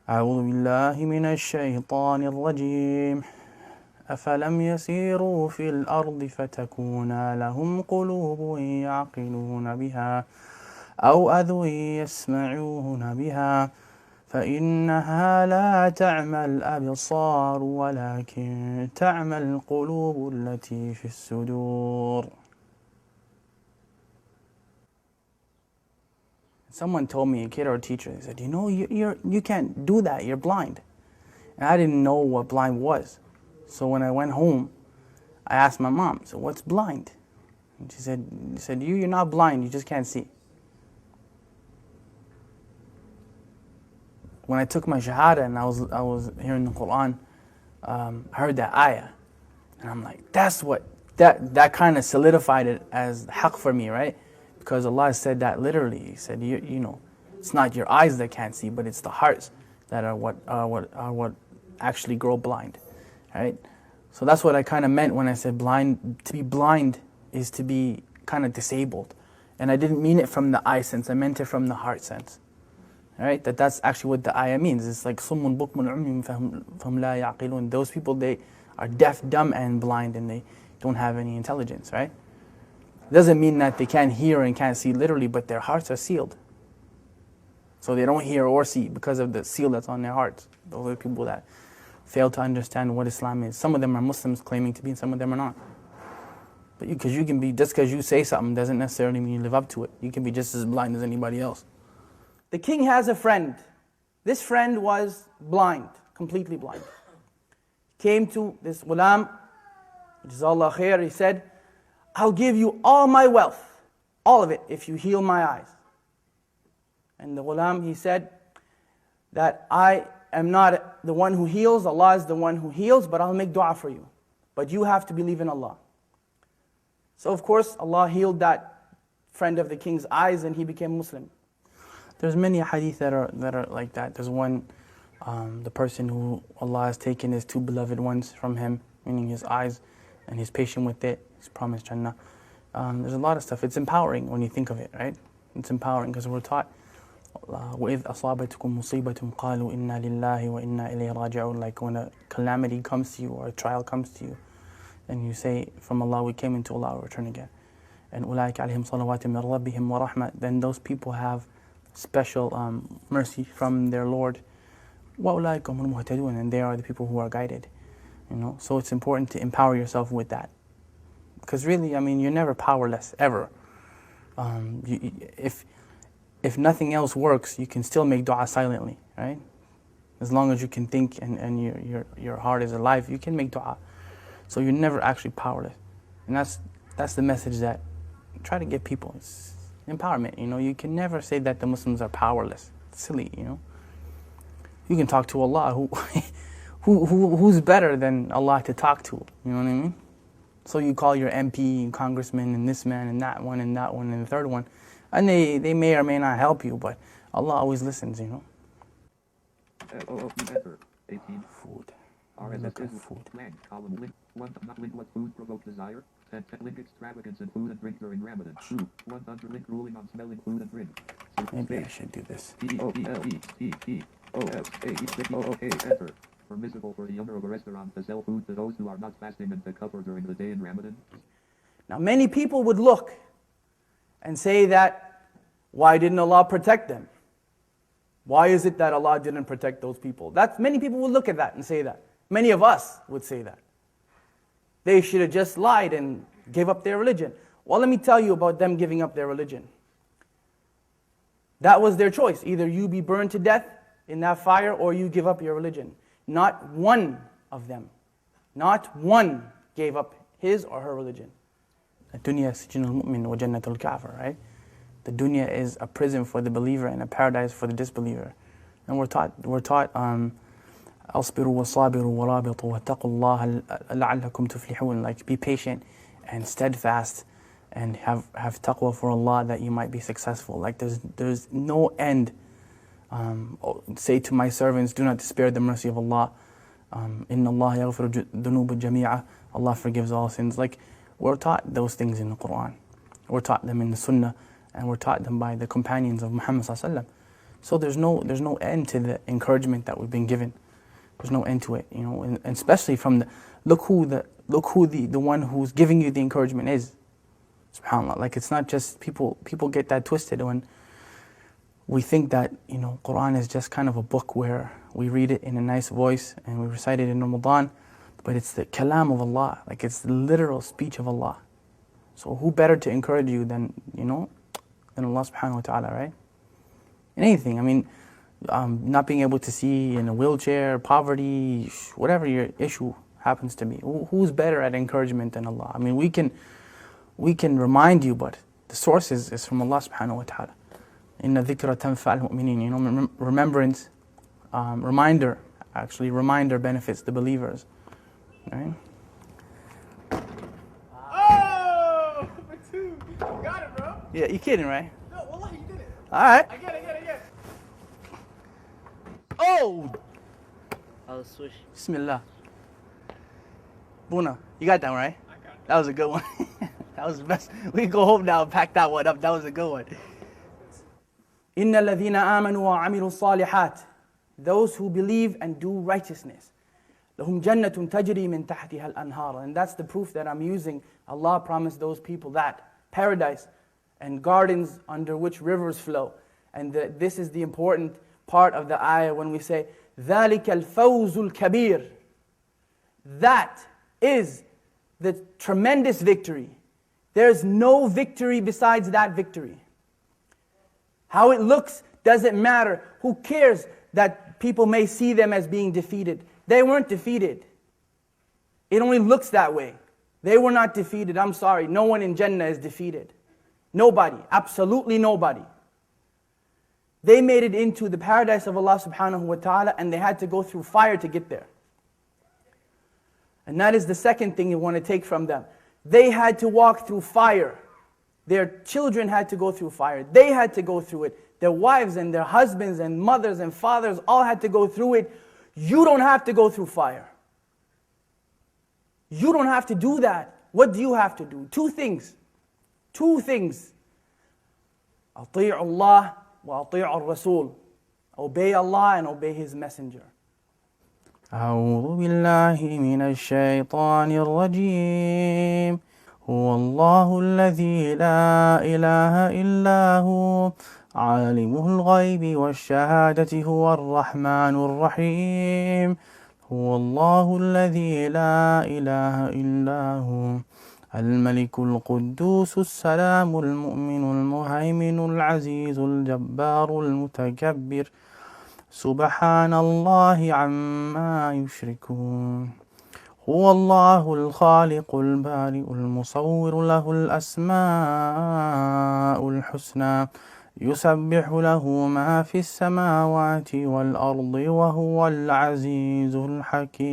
أعوذ بالله من الشيطان الرجيم أفلم يسيروا في الأرض فتكون لهم قلوب يعقلون بها أو أذن يسمعون بها فإنها لا تعمى الأبصار ولكن تعمى القلوب التي في الصدور. Someone told me, a kid or a teacher, they said, you can't do that, you're blind. And I didn't know what blind was. So when I went home, I asked my mom, so what's blind? And she said, you're not blind, you just can't see. When I took my shahada and I was hearing the Quran, I heard that ayah. And I'm like, that kind of solidified it as haqq for me, right? Because Allah said that literally. He said, it's not your eyes that can't see, but it's the hearts that are what actually grow blind, right? So that's what I kind of meant when I said blind. To be blind is to be kind of disabled. And I didn't mean it from the eye sense, I meant it from the heart sense. Right? That's actually what the ayah means. It's like summun bukmun umyun fahum la ya'qilun. Those people, they are deaf, dumb, and blind, and they don't have any intelligence, right? It doesn't mean that they can't hear and can't see literally, but their hearts are sealed. So they don't hear or see because of the seal that's on their hearts. Those are people that fail to understand what Islam is. Some of them are Muslims claiming to be, and some of them are not. But because you can be, just because you say something doesn't necessarily mean you live up to it. You can be just as blind as anybody else. The king has a friend. This friend was blind, completely blind. Came to this ghulam, Jazakallah khair, he said, I'll give you all my wealth, all of it, if you heal my eyes. And the ghulam, he said, that I am not the one who heals, Allah is the one who heals, but I'll make dua for you. But you have to believe in Allah. So of course, Allah healed that friend of the king's eyes and he became Muslim. There's many hadith that are like that. There's one, the person who Allah has taken his two beloved ones from him, meaning his eyes, and he's patient with it, he's promised Jannah. There's a lot of stuff. It's empowering when you think of it, right? It's empowering because we're taught, وَإِذْ أَصَابَتْكُمْ مُصِيبَةٌ قَالُوا إِنَّا لِلَّهِ وَإِنَّا إِلَيْهِ رَاجِعُونَ. Like when a calamity comes to you or a trial comes to you, and you say, from Allah we came, into Allah we return again. And أُولَٰئِكَ عَلَيْهِمْ صَلَوَاتٌ مِّن رَبِّهِمْ وَرَحْمَةٌ. Then those people have special mercy from their Lord. وَأُولَٰئِكَ هُمُ الْمُهْتَدُونَ. And they are the people who are guided. So it's important to empower yourself with that. Because really, you're never powerless, ever. If nothing else works, you can still make dua silently, right? As long as you can think and your heart is alive, you can make dua. So you're never actually powerless. And that's the message that I try to give people. It's empowerment, you can never say that the Muslims are powerless. It's silly, You can talk to Allah, who's better than Allah to talk to, you know what I mean? So you call your MP and congressman and this man and that one and the third one, and they may or may not help you, but Allah always listens, Food. Look at food. Column link. 1. Not link what food provoke desire. 10. Link extravagance in food and drink during Ramadan. 2. 100 link ruling on smelling food and drink. Maybe I should do this. Enter. Permissible for the owner of a restaurant to sell food to those who are not fasting and to cover during the day in Ramadan. Now many people would look and say that, why didn't Allah protect them? Why is it that Allah didn't protect those people? Many people would look at that and say that. Many of us would say that. They should have just lied and gave up their religion. Well, let me tell you about them giving up their religion. That was their choice. Either you be burned to death in that fire or you give up your religion. Not one of them, not one gave up his or her religion. الدنيا سجن المؤمن وجنة الكافر, right? The dunya is a prison for the believer and a paradise for the disbeliever. And we're taught أصبروا وصابروا ورابطوا واتقوا الله لعلكم تفلحون. Like be patient and steadfast and have taqwa for Allah that you might be successful. Like there's no end. Say to my servants, do not despair the mercy of Allah. Inna Allah yaghfiru dhunuba jami'a. Allah forgives all sins. Like we're taught those things in the Quran. We're taught them in the Sunnah, and we're taught them by the companions of Muhammad sallallahu alaihi wasallam. So there's no end to the encouragement that we've been given. There's no end to it, and especially from look who the one who's giving you the encouragement is. SubhanAllah. Like, it's not just people get that twisted when we think that, Quran is just kind of a book where we read it in a nice voice and we recite it in Ramadan, but it's the kalam of Allah, like it's the literal speech of Allah. So who better to encourage you than Allah subhanahu wa ta'ala, right? In anything, I mean, not being able to see in a wheelchair, poverty, whatever your issue happens to be. Who's better at encouragement than Allah? I mean, we can remind you, but the source is from Allah subhanahu wa ta'ala. Inna dhikra tanfa'al mu'minin. Remembrance, reminder benefits the believers. Right? Oh, for two. Got it, bro. Yeah, you kidding, right? No, wallahi, you did it. All right. I get it. Oh! I'll switch. Bismillah. Buna, you got that one, right? I got it. That was a good one. That was the best. We can go home now and pack that one up. That was a good one. إِنَّ الَّذِينَ آمَنُوا وَعَمِلُوا الصَّالِحَاتِ. Those who believe and do righteousness. لَهُمْ جَنَّةٌ تَجْرِي مِنْ تَحْتِهَا الْأَنْهَارُ. And that's the proof that I'm using. Allah promised those people that. Paradise and gardens under which rivers flow. And this is the important part of the ayah when we say, ذَلِكَ الْفَوْزُ الْكَبِيرُ. That is the tremendous victory. There's no victory besides that victory. How it looks doesn't matter. Who cares that people may see them as being defeated? They weren't defeated. It only looks that way. They were not defeated. I'm sorry. No one in Jannah is defeated. Nobody. Absolutely nobody. They made it into the paradise of Allah subhanahu wa ta'ala, and they had to go through fire to get there. And that is the second thing you want to take from them. They had to walk through fire. Their children had to go through fire. They had to go through it. Their wives and their husbands and mothers and fathers all had to go through it. You don't have to go through fire. You don't have to do that. What do you have to do? Two things. أطيعوا الله وأطيعوا الرسول. Obey Allah and obey His Messenger. أعوذ بالله من الشيطان الرجيم. هو الله الذي لا إله إلا هو عالم الغيب والشهادة هو الرحمن الرحيم. هو الله الذي لا إله إلا هو الملك القدوس السلام المؤمن المهيمن العزيز الجبار المتكبر سبحان الله عما يشركون. هو الله الخالق البارئ المصور له الأسماء الحسنى يسبح له ما في السماوات والأرض وهو العزيز الحكيم.